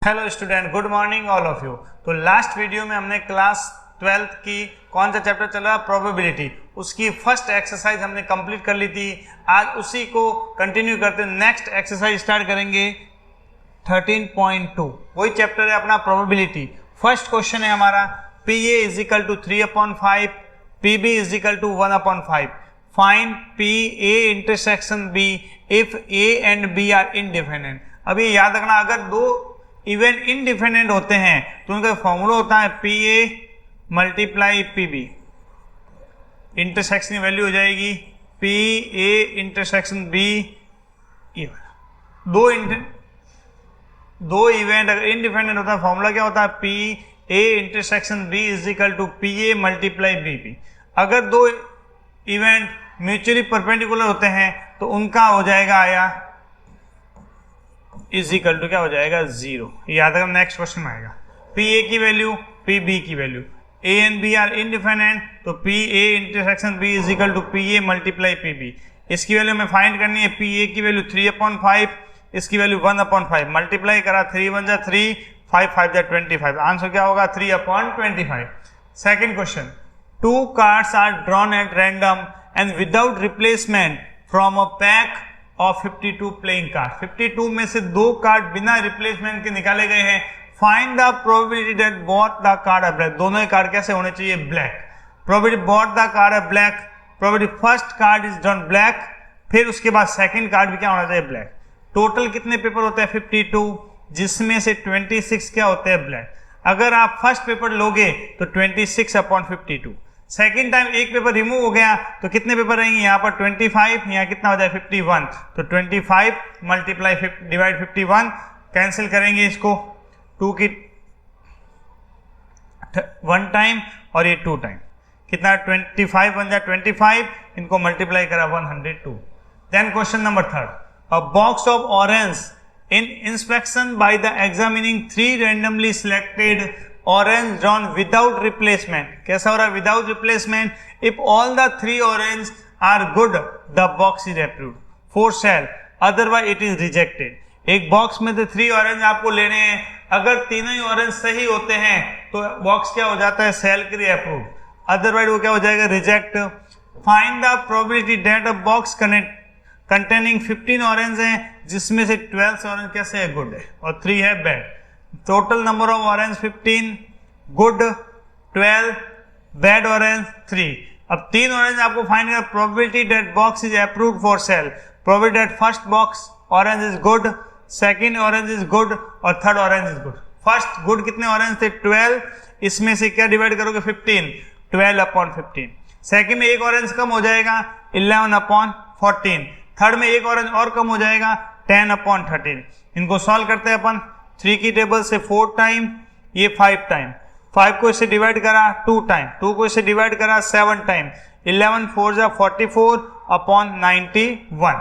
Hello student, good morning all of you. तो last video में हमने क्लास 12th की कौन सा चैप्टर चला, प्रोबेबिलिटी, उसकी फर्स्ट एक्सरसाइज हमने कंप्लीट कर ली थी। आज उसी को कंटिन्यू करते नेक्स्ट एक्सरसाइज स्टार्ट करेंगे 13.2। वही चैप्टर है अपना प्रोबेबिलिटी। फर्स्ट क्वेश्चन है हमारा P A is equal to 3/5, P B is equal to 1/5। Find P A intersection B if A and B are indifferent. अब ये याद रखना, अगर दो इवेंट इनडिफरेंट होते हैं तो उनका फॉर्मूला होता है P A multiply P B. Intersection की वैल्यू हो जाएगी पी ए इंटरसेक्शन बी। दो इवेंट अगर इनडिफरेंट होता है फॉर्मूला क्या होता है, P A intersection B is equal to P A multiply B B. अगर दो इवेंट म्यूचुअली परपेंडिकुलर होते हैं तो उनका हो जाएगा आया इज इक्वल टू क्या हो जाएगा, 0। याद रखना, नेक्स्ट क्वेश्चन में आएगा पी ए की वैल्यू पी बी की value. A and B are indifferent तो P A intersection B is equal to P A multiply P B. इसकी वैल्यू हमें फाइंड करनी है, पी ए की वैल्यू 3/5, इसकी वैल्यू 1/5। मल्टीप्लाई करा 3 × 1 = 3, 5 × 5 = 25। आंसर क्या होगा, 3/25। Second question, 2 cards are drawn at random and without replacement from a pack of 52 playing card. 52 में से 2 कार्ड बिना रिप्लेसमेंट के निकाले गए हैं। Find the probability that both the card are black. दोनों ही कार्ड कैसे होने चाहिए, black. Probability both the card are black, probability first card is drawn black, फिर उसके बाद सेकंड कार्ड भी क्या होना चाहिए, ब्लैक। टोटल कितने पेपर होते हैं, 52, जिसमें से 26 क्या होते हैं, ब्लैक। अगर आप फर्स्ट पेपर लोगे तो 26/52। सेकेंड टाइम एक पेपर रिमूव हो गया तो कितने पेपर रहेंगे, यहाँ पर 25, यहाँ कितना हो जाए 51। तो 25 मल्टीप्लाई डिवाइड 51, कैंसिल करेंगे इसको, 2 की 1 टाइम और ये 2 टाइम, कितना 25 बन जाए 25, इनको मल्टीप्लाई करा 102। Then question number 3, a box of orange in inspection by the examining 3 randomly selected orange drawn without replacement। कैसा हो रहा है, without replacement। if all the 3 orange are good the box is approved, for sale otherwise it is rejected। एक box में से 3 orange आपको लेने हैं, अगर तीनों ही ऑरेंज सही होते हैं तो बॉक्स क्या हो जाता है, सेल के लिए अप्रूव, अदरवाइज वो क्या हो जाएगा, reject. Find the probability that a box containing 15 orange है जिसमें से 12 ऑरेंज कैसे है, गुड है और 3 है bad. Total number of orange 15, good 12, bad orange 3। अब 3 ऑरेंज आपको फाइंड करना, probability that box is approved for sale, probability that first box orange is good, second orange is good और third orange is good. First good कितने orange थे, 12, इसमें से क्या divide करोगे 15, 12/15। सेकंड में एक ऑरेंज कम हो जाएगा 11/14। थर्ड में एक ऑरेंज और कम हो जाएगा 10/13। इनको सॉल्व करते हैं अपन, 3 की टेबल से 4 टाइम, ये 5 टाइम, 5 को इससे डिवाइड करा 2 टाइम, 2 को इससे डिवाइड करा 7 time, 11 4 = 44/91।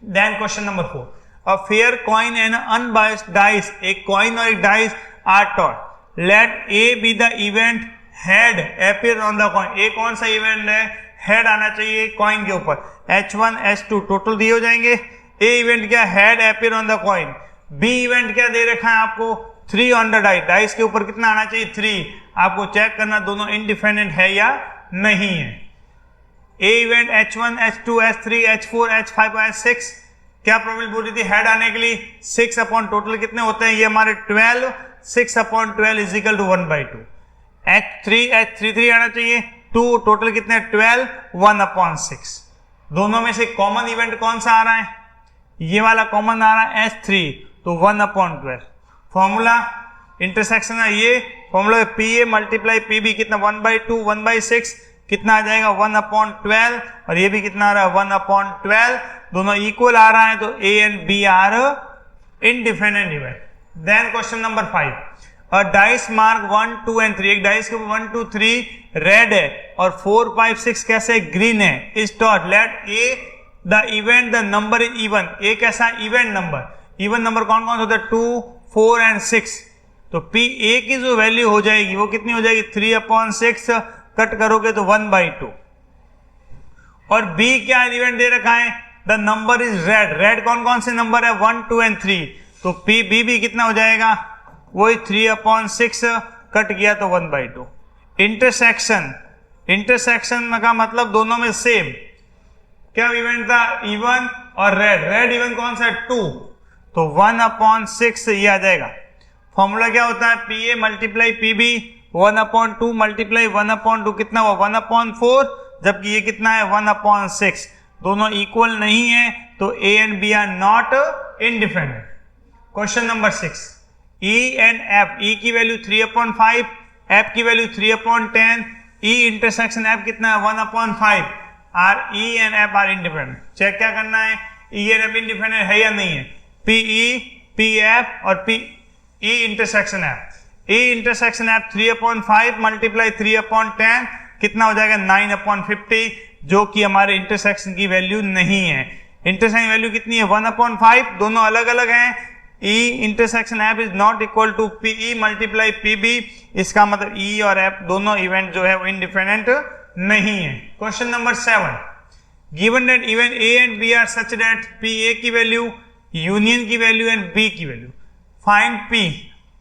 Then question number 4, a fair coin and unbiased dice, एक कॉइन और एक डाइस आर टॉट, let A be the event head appear on the coin. A कौन सा इवेंट है, हेड आना चाहिए कॉइन के ऊपर, H1 H2 टोटल दिए हो जाएंगे। ए इवेंट क्या, head appear on the coin. B event क्या दे रखा है आपको, 3 ऑन द डाइस, डाइस के ऊपर कितना आना चाहिए, 3। आपको चेक करना दोनों इंडिपेंडेंट है या नहीं है। ए event H1 H2 H3 H4 H5 H6, क्या प्रोबेबिलिटी थी हेड आने के लिए, 6 अपॉन टोटल कितने होते हैं, ये हमारे 12, 6/12 इज इक्वल टू 1/2। H3 आना चाहिए 2, टोटल कितने 12, 1/6। दोनों में से कॉमन इवेंट कौन सा आ रहा है, ये वाला कॉमन आ रहा है H3, तो 1/12। फॉर्मूला इंटरसेक्शन है, ये formula P A multiply P B, कितना 1/2 1/6, कितना आ जाएगा 1/12, और ये भी कितना आ रहा है 1/12। दोनों इक्वल आ रहा है तो ए and B are indifferent event. Then question number 5, a dice mark 1 2 and 3, एक डाइस के 1 2 3 रेड है और 4 5 6 कैसे ग्रीन है। इस टॉट let A the event the number is even, A कैसा इवेंट नंबर, इवन नंबर कौन कौन से होता है, 2 4 एंड 6। तो पी ए की जो वैल्यू हो जाएगी वो कितनी हो जाएगी, 3/6, कट करोगे तो 1/2। और बी क्या इवेंट दे रखा है, the number is red, red कौन कौन से नंबर है, 1 2 एंड 3। तो पी बी भी कितना हो जाएगा, वही 3/6 कट गया तो 1/2। इंटरसेक्शन, इंटरसेक्शन का मतलब दोनों में सेम, क्या इवेंट था, इवन और रेड, रेड इवन कौन सा है 2, तो 1/6 ये आ जाएगा। फॉर्मूला क्या होता है, P A multiply P B 1/2 multiply 1/2 कितना हुआ 1/4, जबकि ये कितना है 1/6, दोनों इक्वल नहीं है तो ए and B are not independent. Question number 6, e and f, e की वैल्यू 3/5, एफ की वैल्यू 3/10, ई इंटरसेक्शन एफ कितना है 1/5, are e and f are independent. Check क्या करना है, ई एंड एफ इंडिपेंडेंट है या नहीं है, पी ई पी एफ और पी ई इंटरसेक्शन एफ, ई इंटरसेक्शन एफ 3/5 मल्टीप्लाई 3/10 कितना हो जाएगा 9/50, जो कि हमारे इंटरसेक्शन की वैल्यू नहीं है। इंटरसेक्शन वैल्यू कितनी है 1/5, दोनों अलग अलग हैं। E intersection F is not equal to P E multiply P B, इसका मतलब ई और एफ दोनों इवेंट जो है वो इंडिपेंडेंट नहीं है। Question number 7, given that even A and B are such that P A की वैल्यू यूनियन की वैल्यू एंड बी की वैल्यू, फाइंड पी,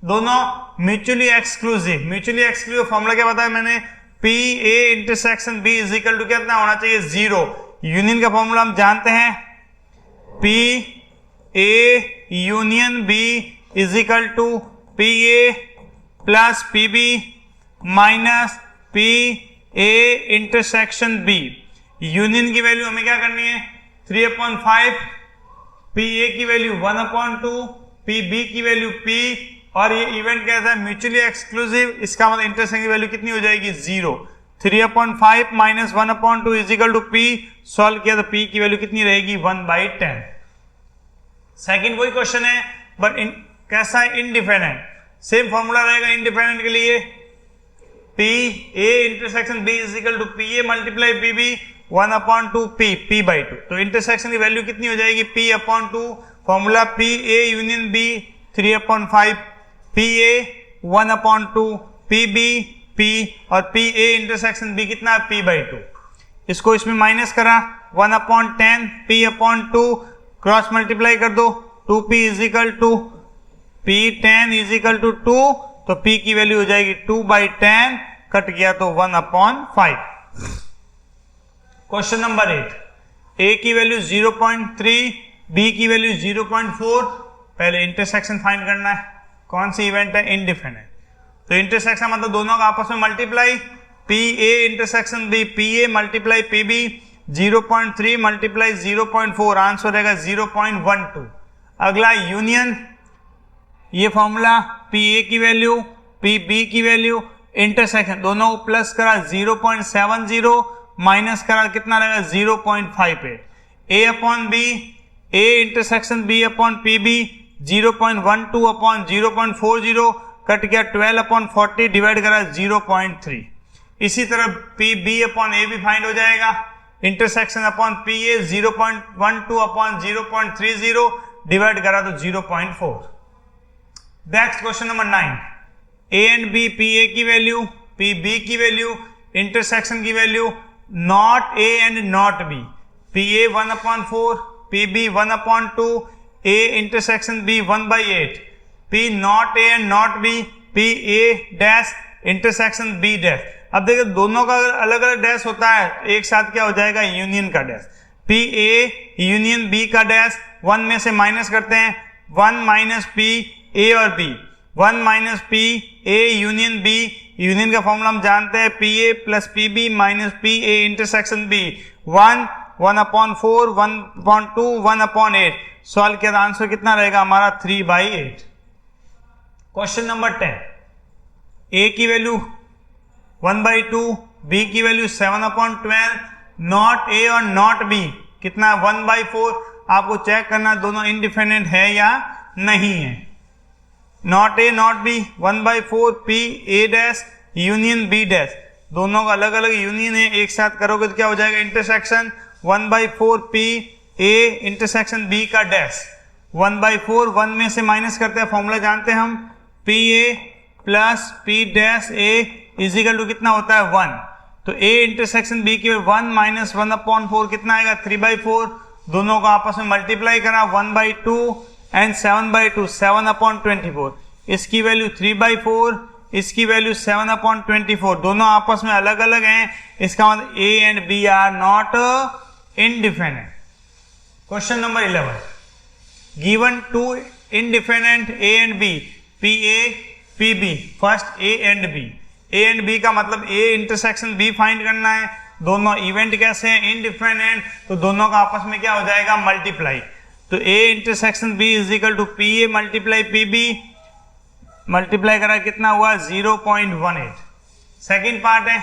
दोनों mutually exclusive. Mutually exclusive formula क्या बताया मैंने, P A intersection B is equal to कितना होना चाहिए 0। यूनियन का फॉर्मूला हम जानते हैं, P A union B is equal to P A plus P B minus P A intersection B. Union की वैल्यू हमें क्या करनी है 3/5, पी ए की वैल्यू 1/2, पी बी की वैल्यू p, और ये इवेंट कैसा है म्यूचुअली एक्सक्लूसिव, इसका मतलब इंटरसेक्शन की वैल्यू कितनी हो जाएगी 0। 3/5 minus 1/2 is equal to p, solve किया तो p की वैल्यू कितनी रहेगी 1/10। सेकंड वही क्वेश्चन है बट कैसा है इंडिपेंडेंट, सेम फॉर्मूला रहेगा इंडिपेंडेंट के लिए, p a intersection b is equal to p a multiply p b 1/2 p/2, तो इंटरसेक्शन की वैल्यू कितनी हो जाएगी p/2, formula p a union b 3/5, p a 1/2, p b p और p a इंटरसेक्शन b कितना है p/2। इसको इसमें माइनस करा 1/10 p/2, क्रॉस मल्टीप्लाई कर दो 2p is equal to p10 is equal to 2, तो p की वैल्यू हो जाएगी 2/10, कट गया तो 1/5। क्वेश्चन नंबर 8, a की वैल्यू 0.3, b की वैल्यू 0.4, पहले इंटरसेक्शन फाइंड करना है, कौन सी इवेंट है इंडिपेंडेंट, तो इंटरसेक्शन मतलब दोनों का आपस में multiply, P A intersection B P A multiply P B 0.3 multiply 0.4, answer रहेगा 0.12। अगला यूनियन, ये फॉर्मूला पी ए की वैल्यू पी बी की वैल्यू इंटरसेक्शन दोनों को प्लस करा 0.70 माइनस करा कितना रहेगा 0.58, a upon B a intersection b upon P B 0.12 upon 0.40 कट गया 12/40 डिवाइड करा 0.3। इसी तरह पी बी अपॉन ए भी फाइंड हो जाएगा, intersection upon P A 0.12 upon 0.30 divide करा तो 0.4। Next question number 9, A and B P A की वैल्यू पी बी की वैल्यू इंटरसेक्शन की value not A and not B, P A 1/4 P B 1/2, A intersection B 1/8, P not A and not B P A dash intersection B dash. अब देखिए दोनों का अलग अलग dash होता है, एक साथ क्या हो जाएगा यूनियन का dash, P A union B का डैश 1 में से माइनस करते हैं 1 माइनस पी ए और B, 1 minus P A union B, union का फॉर्मूला हम जानते हैं P A plus P B minus P A intersection B 1 1/4 1/2 1/8, solve किया आंसर कितना रहेगा हमारा 3/8। क्वेश्चन नंबर 10, ए की वैल्यू 1/2, बी की वैल्यू 7/12, नॉट ए और नॉट बी कितना 1/4, आपको चेक करना दोनों इंडिपेंडेंट है या नहीं है। Not A not B 1/4 P A dash union B dash, दोनों का अलग अलग यूनियन है, एक साथ करोगे तो क्या हो जाएगा intersection 1/4 P A intersection B का डैश 1/4 1 में से माइनस करते हैं, फॉर्मूला जानते हैं हम P A plus P dash A is equal to कितना होता है 1, तो ए इंटरसेक्शन बी की 1 माइनस 1/4 कितना आएगा 3/4, दोनों को आपस में मल्टीप्लाई करा 1/2 एंड 7/2 7/24, इसकी वैल्यू 3/4, इसकी वैल्यू 7/24, दोनों आपस में अलग अलग हैं, इसका मतलब A and B are not independent. Question number 11, given two independent A and B, P A P B, first A and B, A and B का मतलब ए इंटरसेक्शन बी फाइंड करना है, दोनों इवेंट कैसे हैं इंडिफिनेंट, तो दोनों का आपस में क्या हो जाएगा मल्टीप्लाई, तो A intersection B is equal to P A multiply P B, multiply करा कितना हुआ 0.18। सेकेंड पार्ट है,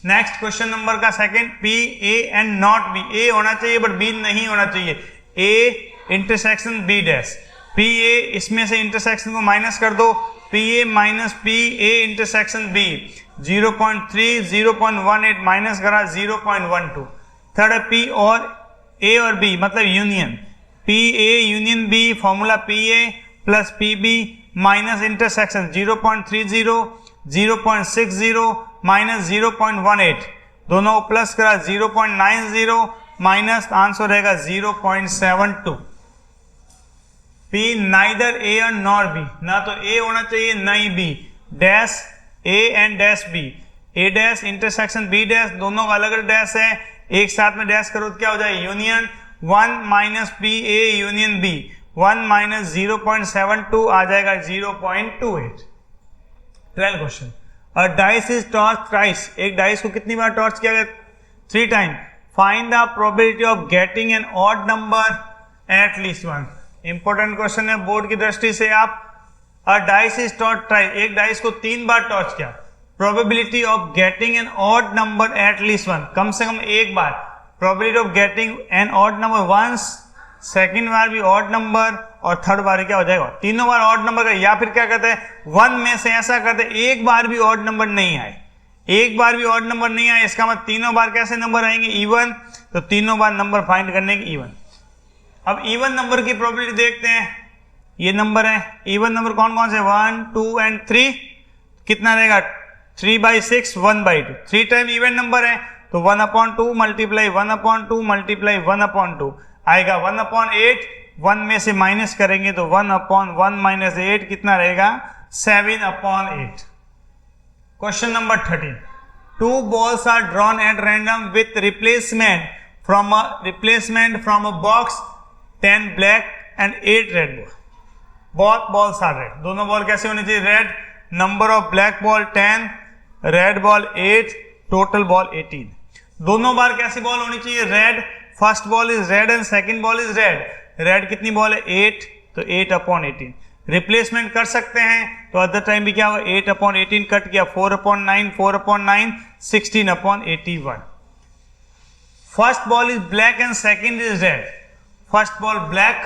नेक्स्ट क्वेश्चन नंबर का second, P A and not B, A होना चाहिए बट बी नहीं होना चाहिए, A intersection B dash, P A इसमें से इंटरसेक्शन को माइनस कर दो, P A minus P A intersection B 0.3 0.18 minus करा 0.12। थर्ड पी और ए और बी मतलब union, P A union B, formula P A plus P B minus intersection 0.30 0.60 minus 0.18, दोनों को प्लस करा 0.90 माइनस आंसर रहेगा 0.72। पी नाइदर ए और नॉर बी, ना तो ए होना चाहिए ना ही B, dash A and dash B, A dash intersection B dash, दोनों का अलग अलग डैश है, एक साथ में डैश करो तो क्या हो जाए union, 1 minus P A union B, 1 minus 0.72 आ जाएगा 0.28। 12 question, a dice is toss thrice, एक डाइस को कितनी बार टॉस किया गया 3 time, find the probability of getting an odd number at least 1। Important question है बोर्ड की दृष्टि से। आप a dice is toss thrice, एक डाइस को 3 बार टॉस किया, probability of getting an odd number at least 1, कम से कम एक बार, probability of getting an odd number once, second बार भी ऑड नंबर और थर्ड बार क्या हो जाएगा तीनों बार ऑड नंबर का, या फिर क्या कहते हैं 1 में से ऐसा करते हैं एक बार भी ऑड नंबर नहीं आए, एक बार भी ऑड नंबर नहीं आए, इसका मतलब तीनों बार कैसे नंबर आएंगे इवन, तो तीनों बार नंबर फाइंड करने के इवन। अब इवन नंबर की प्रोबेबिलिटी देखते हैं, ये नंबर है इवन नंबर कौन कौन से 1 2 एंड 3, कितना रहेगा 3/6 1/2, 3 टाइम इवन नंबर है तो 1/2 मल्टीप्लाई 1/2 मल्टीप्लाई 1/2 आएगा 1/8, 1 में से माइनस करेंगे तो 1/1 माइनस 8 कितना रहेगा 7/8। Question number 13, 2 balls are drawn at random with replacement from a box 10 black and 8 red ball, both balls are red, दोनों बॉल कैसे होनी चाहिए red, number of black ball 10, red ball 8, total ball 18, दोनों बार कैसी ball होनी चाहिए red, first ball is red and second ball is red, red कितनी ball है 8, तो 8/18, रिप्लेसमेंट कर सकते हैं तो अदर टाइम भी क्या होगा 8/18 कट किया 4/9 4/9 16/81। First ball is black and second is red, first ball black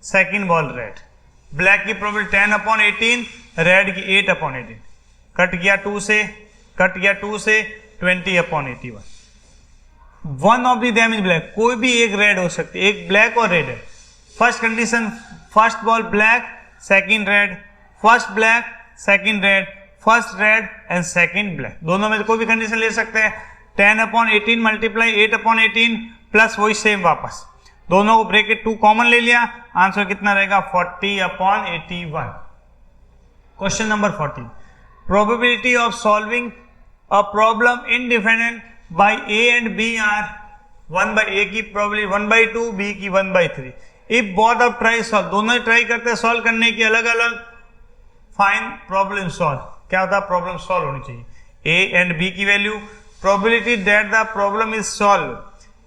second ball red, black की प्रोबेबिलिटी 10/18, रेड की 8/18, कट गया 2 से 20/81। One of the them is black, कोई भी एक रेड हो सकती है, एक ब्लैक और रेड है। First condition first ball black second red, first black second red, first red and second black, दोनों में कोई भी कंडीशन ले सकते हैं। 10/18 मल्टीप्लाई 8/18 प्लस वही सेम वापस, दोनों को ब्रैकेट 2 कॉमन ले लिया, आंसर कितना रहेगा 40/81। Question number 14, probability of solving a problem independent by A and B are 1/a की प्रोबेबिलिटी 1/2, बी की 1/3, if both of try solve, दोनों ट्राई करते हैं सॉल्व करने की अलग अलग, फाइंड प्रॉब्लम सॉल्व, क्या होता है प्रॉब्लम सॉल्व होनी चाहिए ए एंड बी की value, probability that the problem is solve,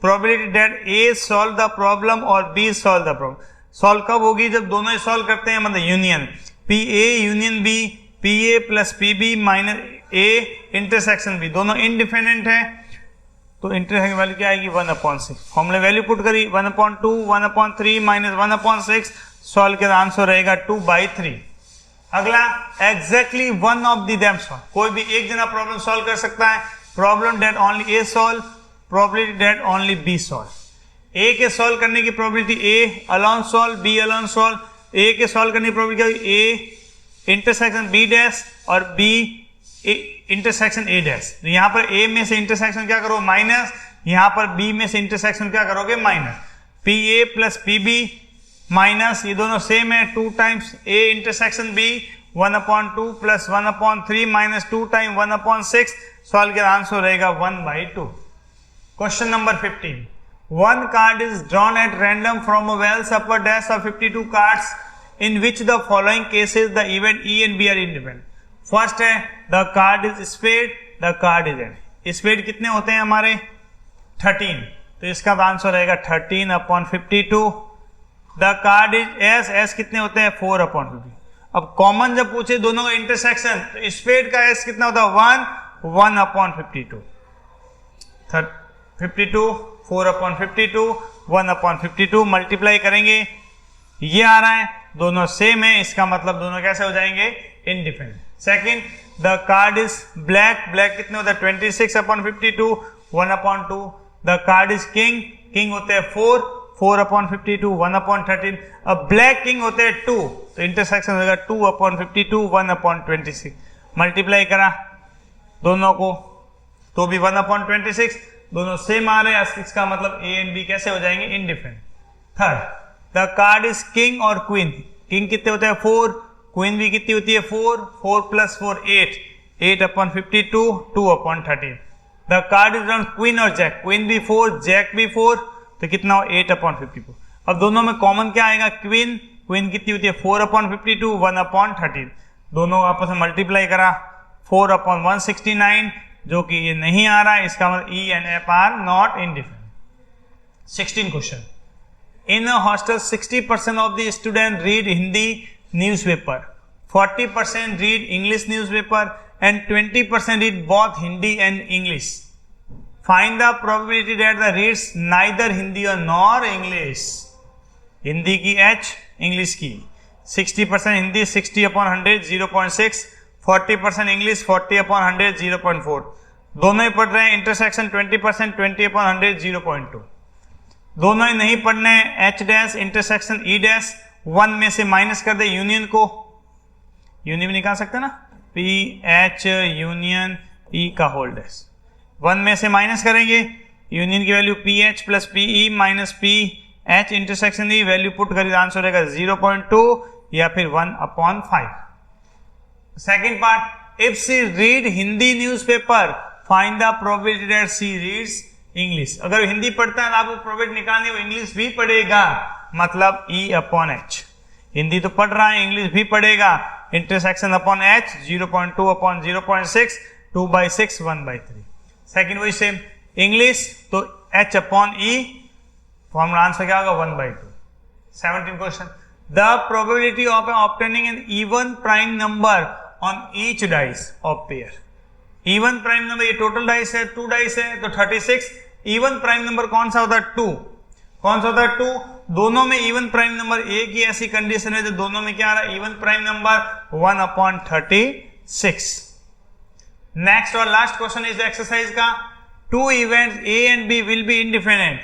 probability that A solve the problem और B solve the problem, solve कब होगी जब दोनों ही सॉल्व करते हैं, मतलब union, P A union B, P A plus P B minus A intersection B, दोनों इंडिपेंडेंट है तो इंटरसेक्शन वैल्यू क्या आएगी 1/6, फॉर्मूले वैल्यू पुट करी 1/2 1/3 माइनस 1/6, सॉल्व के आंसर रहेगा 2/3। अगला exactly one of the them solve, कोई भी एक जना प्रॉब्लम सॉल्व कर सकता है, problem that only A solve, probability that only B solve, A के सॉल्व करने की probability A alone solve, B alone solve, A के सॉल्व करने की probability A intersection B dash और बी इंटरसेक्शन ए डैश, यहां पर ए में से इंटरसेक्शन क्या करो माइनस, यहां पर बी में से इंटरसेक्शन क्या करोगे minus, P A plus P B minus ये दोनों सेम है, 2 times A intersection B 1/2 plus 1/3 minus 2 time 1/6, solve किया आंसर रहेगा 1/2। Question number 15, one card is drawn at random from a Wells upper dash of 52 cards in which the following cases the event E and B are independent। First है the card is spade, the card is end। Spade कितने होते हैं हमारे 13, तो इसका answer रहेगा 13/52। The card is S, S कितने होते हैं 4/50। अब कॉमन जब पूछे दोनों का इंटरसेक्शन, तो स्पेड का एस कितना होता है 1/52। 52 4/52 1/52 मल्टीप्लाई करेंगे, ये आ रहा है, दोनों सेम है, इसका मतलब दोनों कैसे हो जाएंगे independent. Second, the card is black, black कितने होता है 26/52 1/2। The card is king, king होते हैं 4/52 1/13। अब ब्लैक किंग होते हैं 2, तो इंटरसेक्शन होगा 2/52 1/26। मल्टीप्लाई करा दोनों को तो भी 1/26, दोनों सेम आ रहे हैं, इसका मतलब ए एंड बी कैसे हो जाएंगे independent. Third, the card is king और क्वीन, किंग कितने होते हैं 4, क्वीन भी कितनी होती है 4, 4 + 4 8, 8/52 2/13। The card is on queen और जैक, क्वीन भी 4 जैक भी 4, तो कितना हो 8/54। अब दोनों में कॉमन क्या आएगा क्वीन, क्वीन कितनी होती है 4/52 1/13, दोनों आपस में मल्टीप्लाई करा 4/169, जो कि ये नहीं आ रहा है, इसका मतलब ई and f are not indifferent. 16 question, in a hostel 60% of the student read Hindi newspaper, 40% read English newspaper and 20% read both Hindi and English. Find the probability that the reads neither Hindi और नॉर इंग्लिश। हिंदी की H, English की 60% Hindi 60/100 0.6, 40% English 40/100 0.4, दोनों ही पढ़ रहे हैं। Intersection 20% 20/100 0.2, दोनों ही नहीं पढ़ने हैं। H dash intersection E dash 1 में से माइनस कर दे, यूनियन को यूनियन निकाल सकते ना, PH यूनियन E का होल डैश 1 में से माइनस करेंगे, यूनियन की value PH + PE minus PH intersection E, value put करिए आंसर रहेगा 0.2 या फिर 1/5। Second part, if C read Hindi newspaper find the probability that C reads English. अगर हिंदी पढ़ता है तो आपको प्रोबेबिलिटी निकालनी है, वो इंग्लिश भी पढ़ेगा, मतलब E/H। हिंदी तो पढ़ रहा है, इंग्लिश भी पढ़ेगा, इंटरसेक्शन अपॉन H 0.2/0.6 2/6 1/3। सेकेंड वही सेम, इंग्लिश तो H/E, फॉर्मूला आंसर क्या होगा 1/2। 17 question, the probability of obtaining an even prime number on each dice of pair. Even prime number, ये टोटल डाइस है 2 डाइस है तो 36। इवन प्राइम नंबर कौन सा होता है 2, कौन सा होता है 2, दोनों में इवन प्राइम नंबर, एक ही ऐसी कंडीशन है तो दोनों में क्या आ रहा है इवन प्राइम नंबर 1/36। नेक्स्ट और लास्ट क्वेश्चन इस एक्सरसाइज का, 2 events A and B will be independent,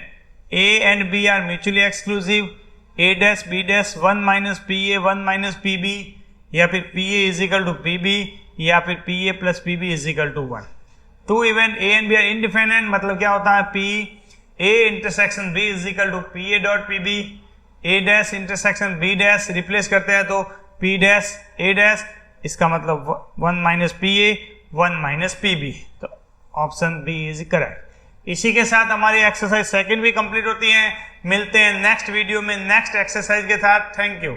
A and B are mutually exclusive, A dash B dash 1 - PA 1 - PB, या फिर PA = PB, या फिर PA + PB = 1। 2 event A and B are independent, मतलब क्या होता है P A intersection B = PA.PB, A dash intersection B dash replace करते हैं तो P डैश A डैश, इसका मतलब 1 - PA 1 - PB, तो ऑप्शन B इज करेक्ट। इसी के साथ हमारी एक्सरसाइज सेकंड भी कंप्लीट होती है। मिलते हैं नेक्स्ट वीडियो में नेक्स्ट एक्सरसाइज के साथ। Thank you.